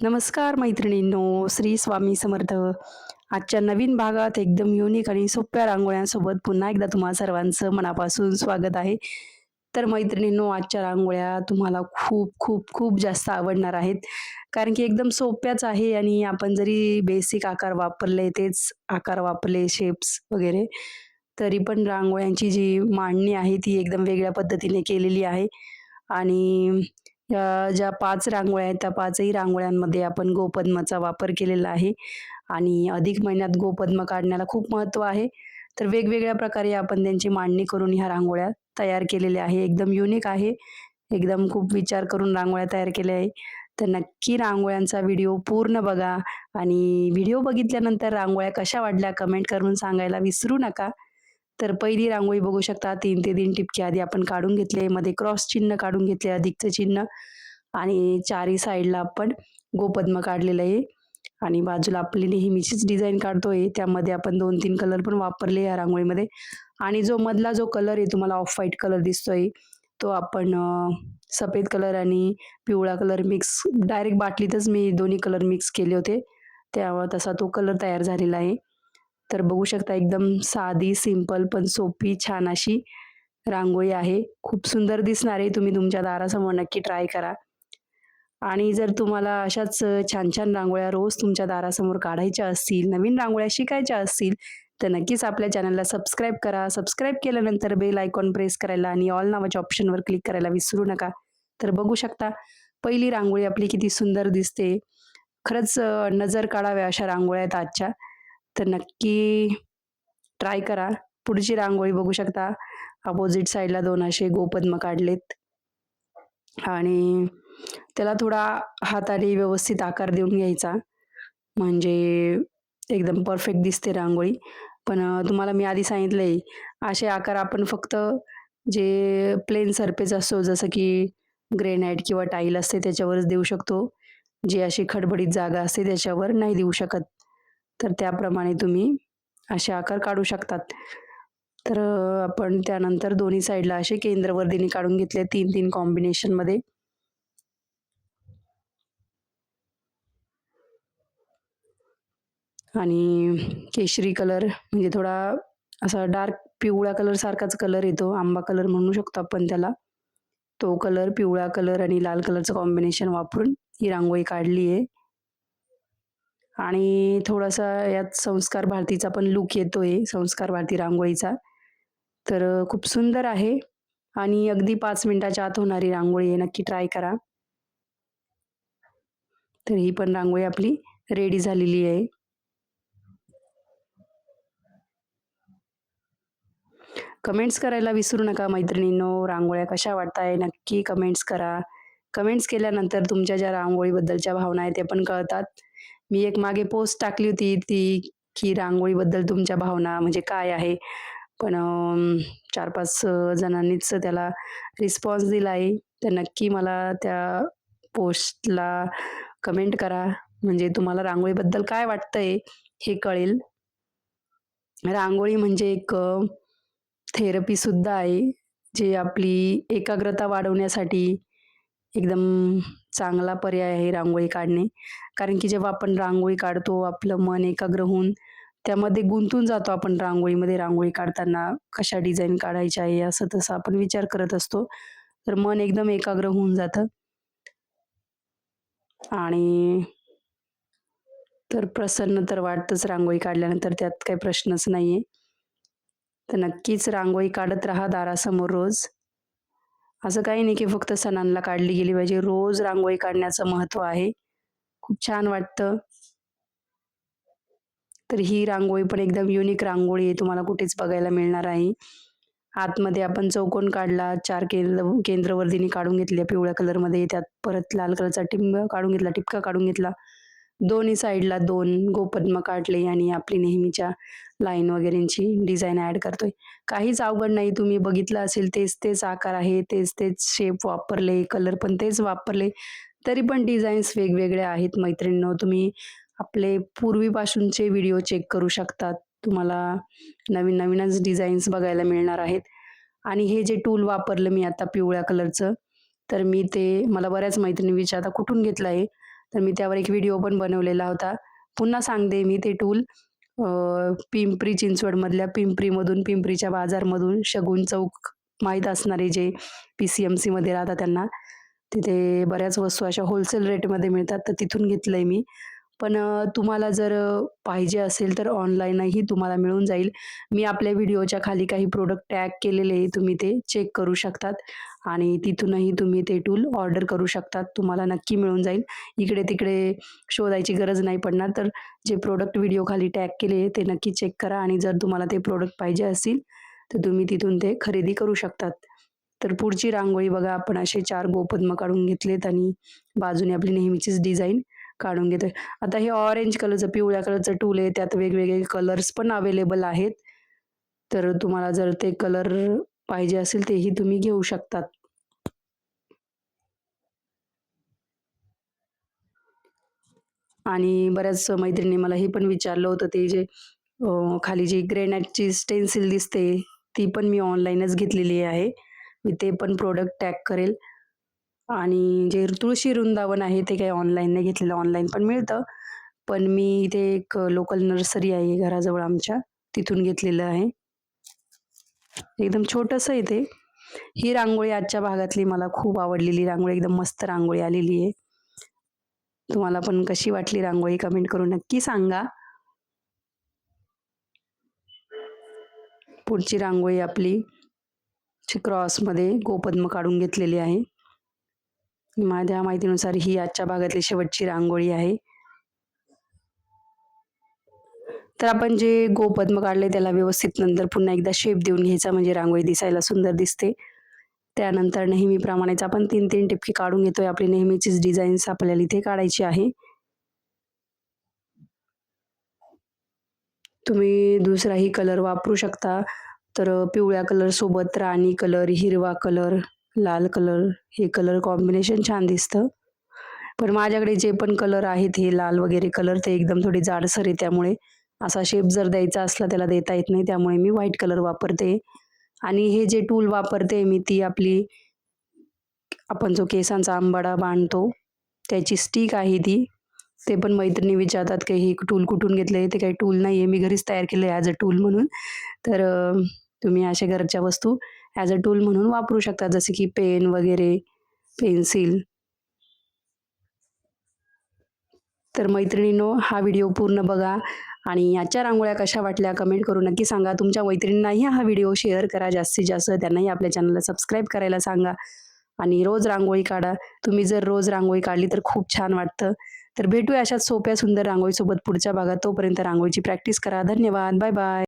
नमस्कार मैत्रिणींनो, श्री स्वामी समर्थ. आजच्या नवीन भागात एकदम युनिक आणि सोप्या रांगोळ्यांसोबत पुन्हा एकदा तुम्हा सर्वांचं मनापासून स्वागत आहे. तर मैत्रिणींनो, आजच्या रांगोळ्या तुम्हाला खूप खूप खूप जास्त आवडणार आहेत. कारण की एकदम सोप्याच आहे आणि आपण जरी बेसिक आकार वापरले, तेच आकार वापरले, शेप्स वगैरे, तरी पण रांगोळ्यांची जी मांडणी आहे ती एकदम वेगळ्या पद्धतीने केलेली आहे. आणि ज्या 5 रांगोळ्या आहेत, त्या 5ही रांगोळ्यांमध्ये आपण गोपद्माचा वापर केलेला आहे आणि अधिक महिन्यात गोपद्म काढण्याला खूप महत्त्व आहे. तर वेगवेगळ्या प्रकारे आपण त्यांची मांडणी करून ह्या रांगोळ्या तयार केलेल्या आहे. एकदम युनिक आहे. एकदम खूप विचार करून रांगोळ्या तयार केल्या आहे. तर नक्की रांगोळ्यांचा व्हिडिओ पूर्ण बघा आणि व्हिडिओ बघितल्यानंतर रांगोळ्या कशा वाटल्या कमेंट करून सांगायला विसरू नका. तर पहिली रांगोळी बघू शकता 3 ते 3 ठिपके आधी आपण काढून घेतले. मध्ये क्रॉस चिन्ह काढून घेतले, अधिकचं चिन्ह आणि चारही साइडला आपण गोपद्म काढलेलं आहे आणि बाजूला आपली नेहमीचीच डिझाइन काढतोय. त्यामध्ये आपण 2-3 कलर पण वापरले या रांगोळीमध्ये आणि जो मधला जो कलर आहे तुम्हाला ऑफ व्हाईट कलर दिसतोय, तो आपण सफेद कलर आणि पिवळा कलर मिक्स डायरेक्ट बाटलीतच मी दोन्ही कलर मिक्स केले होते. त्यावर तसा तो कलर तयार झालेला आहे. तर बघू शकता एकदम साधी, सिंपल पण सोपी छान अशी रांगोळी आहे. खूप सुंदर दिसणार आहे. तुम्ही तुमच्या दारासमोर नक्की ट्राय करा. आणि जर तुम्हाला अशाच छान-छान रांगोळ्या रोज तुमच्या दारासमोर काढायच्या असतील, नवीन रांगोळ्या शिकायच्या असतील, तर नक्कीच आपल्या चॅनलला सबस्क्राईब करा. सबस्क्राईब केल्यानंतर बेल आयकॉन प्रेस करायला आणि ऑल नावाच्या ऑप्शनवर क्लिक करायला विसरू नका. तर बघू शकता पहिली रांगोळी आपली किती सुंदर दिसते. खरंच नजर काढाव्या अशा रांगोळ्या आहेत आजच्या. तर नक्की ट्राय करा. पुढची रांगोळी बघू शकता. अपोझिट साइडला 2 असे गोपद्म काढलेत आणि त्याला थोडा हाताने व्यवस्थित आकार देऊन घ्यायचा. म्हणजे एकदम परफेक्ट दिसते रांगोळी. पण तुम्हाला मी आधी सांगितलंय, असे आकार आपण फक्त जे प्लेन सरफेस असतो, जसं की ग्रेनाइट किंवा टाईल असते त्याच्यावरच देऊ शकतो. जी अशी खडबडीत जागा असते त्याच्यावर नाही देऊ शकत. तर त्याप्रमाणे तुम्ही असे आकार काढू शकतात. तर आपण त्यानंतर दोन्ही साइडला असे केंद्रवर्धिनी काढून घेतले 3-3 कॉम्बिनेशनमध्ये. आणि केशरी कलर म्हणजे थोडा असा डार्क पिवळा कलर सारखाच कलर येतो. आंबा कलर म्हणू शकतो आपण त्याला. तो कलर, पिवळा कलर आणि लाल कलरचं कॉम्बिनेशन वापरून ही रांगोळी काढली आहे. आणि थोडासा यात संस्कार भारतीचा पण लूक येतोय, संस्कार भारती रांगोळीचा. तर खूप सुंदर आहे आणि अगदी 5 मिनिटाच्या आत होणारी रांगोळी आहे. नक्की ट्राय करा. तर ही पण रांगोळी आपली रेडी झालेली आहे. कमेंट्स करायला विसरू नका मैत्रिणींनो. रांगोळ्या कशा वाटताय नक्की कमेंट्स करा. कमेंट्स केल्यानंतर तुमच्या ज्या रांगोळीबद्दलच्या भावना आहेत त्या पण कळतात. मी एक मागे पोस्ट टाकली होती ती की रांगोळीबद्दल तुमच्या भावना म्हणजे काय आहे? पण 4-5 जणांनीच त्याला रिस्पॉन्स दिला आहे. तर नक्की मला त्या पोस्टला कमेंट करा. म्हणजे तुम्हाला रांगोळीबद्दल काय वाटतंय हे कळेल. रांगोळी म्हणजे एक थेरपी सुद्धा आहे, जी आपली एकाग्रता वाढवण्यासाठी एकदम चांगला पर्याय आहे रांगोळी काढणे. कारण की जेव्हा आपण रांगोळी काढतो, आपलं मन एकाग्र होऊन त्यामध्ये गुंतून जातो आपण रांगोळीमध्ये. रांगोळी काढताना कशा डिझाईन काढायच्या आहे, असं-तसं आपण विचार करत असतो. तर मन एकदम एकाग्र होऊन जातं आणि तर प्रसन्न तर वाटतंच रांगोळी काढल्यानंतर, त्यात काही प्रश्नच नाहीये. तर नक्कीच रांगोळी काढत राहा दारासमोर रोज. असं काही नाही की फक्त सणांना काढली गेली पाहिजे. रोज रांगोळी काढण्याचं महत्त्व आहे. खूप छान वाटतं. तर ही रांगोळी पण एकदम युनिक रांगोळी आहे. तुम्हाला कुठेच बघायला मिळणार आहे. आतमध्ये आपण चौकोन काढला, 4 केंद्रवर्धिनी काढून घेतल्या पिवळ्या कलरमध्ये. त्यात परत लाल कलरचा टिंब काढून घेतला, टिपका काढून घेतला. दोन्ही साइडला 2 गोपद्म काढले आणि आपली नेहमीच्या लाईन वगैरेंची डिझाइन ॲड करतोय. काहीच अवघड नाही. तुम्ही बघितलं असेल तेच-तेच आकार आहे, तेच-तेच शेप वापरले, कलर पण तेच वापरले. तरी पण डिझाईन्स वेगवेगळ्या आहेत मैत्रिणींनो. तुम्ही आपले पूर्वीपासूनचे व्हिडिओ चेक करू शकतात. तुम्हाला नवीन-नवीनच डिझाईन्स बघायला मिळणार आहेत. आणि हे जे टूल वापरलं मी आता पिवळ्या कलरचं, तर मी ते मला बऱ्याच मैत्रिणी विचारतात, "कुठून घेतलं आहे?" तर मी त्यावर एक व्हिडिओ पण बनवलेला होता. पुन्हा सांगते मी ते टूल पिंपरी चिंचवडमधल्या पिंपरीमधून, पिंपरीच्या बाजारमधून शगुन चौक माहीत असणारे जे PCMCमध्ये राहतात त्यांना, तिथे बऱ्याच वस्तू अशा होलसेल रेटमध्ये मिळतात, तर तिथून घेतलंय मी. पण तुम्हाला जर पाहिजे असेल तर ऑनलाईनही तुम्हाला मिळून जाईल. मी आपल्या व्हिडिओच्या खाली काही प्रॉडक्ट टॅग केलेले आहे, तुम्ही ते चेक करू शकतात आणि तिथूनही तुम्ही ते टूल ऑर्डर करू शकतात. तुम्हाला नक्की मिळून जाईल. इकडे-तिकडे शोधायची गरज नाही पडणार. तर जे प्रॉडक्ट व्हिडिओ खाली टॅग केले ते नक्की चेक करा आणि जर तुम्हाला ते प्रॉडक्ट पाहिजे असतील, तर तुम्ही तिथून ते खरेदी करू शकतात. तर पुढची रांगोळी बघा आपण असे 4 गोपद्म काढून घेतलेत आणि बाजूने आपली नेहमीचीच डिझाइन काढून घेतोय. आता हे ऑरेंज कलरचं, पिवळ्या कलरचं टूल आहे. त्यात वेगवेगळे कलर्स पण अवेलेबल आहेत. तर तुम्हाला जर ते कलर पाहिजे असेल तेही तुम्ही घेऊ शकतात. आणि बऱ्याच मैत्रिणी मला हे पण विचारलं होतं ते जे खाली जी ग्रेनाइटची स्टेन्सिल दिसते, ती पण मी ऑनलाईनच घेतलेली आहे. मी ते पण प्रॉडक्ट टॅग करेल. आणि जे तुळशी वृंदावन आहे ते काही ऑनलाईन नाही घेतलेलं, ऑनलाईन पण मिळतं. पण मी इथे एक लोकल नर्सरी आहे घराजवळ आमच्या, तिथून घेतलेलं आहे. एकदम छोटंसं आहे ते. ही रांगोळी आजच्या भागातली मला खूप आवडलेली रांगोळी, एकदम मस्त रांगोळी आलेली आहे. तुम्हाला पण कशी वाटली रांगोळी कमेंट करून नक्की सांगा. पुढची रांगोळी आपली क्रॉसमध्ये गोपद्म काढून घेतलेली आहे. माझ्या माहितीनुसार ही आजच्या भागातली शेवटची रांगोळी आहे. तर आपण जे गोपद्म काढले त्याला व्यवस्थित नंतर पुन्हा एकदा शेप देऊन घ्यायचा म्हणजे रांगोळी दिसायला सुंदर दिसते. त्यानंतर नेहमीप्रमाणेच आपण 3-3 टिपके काढून घेतोय. आपली नेहमीचीच डिझाईन्स आपल्याला इथे काढायची आहे. तुम्ही दुसराही कलर वापरू शकता. तर पिवळ्या कलर सोबत राणी कलर, हिरवा कलर, लाल कलर हे कलर कॉम्बिनेशन छान दिसतं. पण माझ्याकडे जे पण कलर आहेत हे लाल वगैरे कलर ते एकदम थोडे जाडसर आहे त्यामुळे असा शेप जर द्यायचा असला त्याला देता येत नाही. त्यामुळे मी व्हाईट कलर वापरते. आणि हे जे टूल वापरते मी ती आपली आपण जो केसांचा अंबाडा बांधतो त्याची स्टिक आहे ती. ते पण मैत्रिणी विचारतात की हे टूल कुठून घेतलंय? ते काही टूल नाहीये. मी घरीच तयार केलंय ॲज अ टूल म्हणून. तर तुम्ही अशा घरच्या वस्तू ॲज अ टूल म्हणून वापरू शकता. जसे की पेन वगैरे, पेन्सिल. तर मैत्रिणींनो, हा व्हिडिओ पूर्ण बघा आणि आजच्या रांगोळ्या कशा वाटल्या कमेंट करून नक्की सांगा. तुमच्या मैत्रिणींनाही हा व्हिडिओ शेअर करा जास्तीत जास्त. त्यांनाही आपल्या चॅनलला सबस्क्राईब करायला सांगा आणि रोज रांगोळी काढा. तुम्ही जर रोज रांगोळी काढली तर खूप छान वाटतं. तर भेटूया अशाच सोप्या सुंदर रांगोळीसोबत पुढच्या भागात. तोपर्यंत रांगोळीची प्रॅक्टिस करा. धन्यवाद. Bye bye.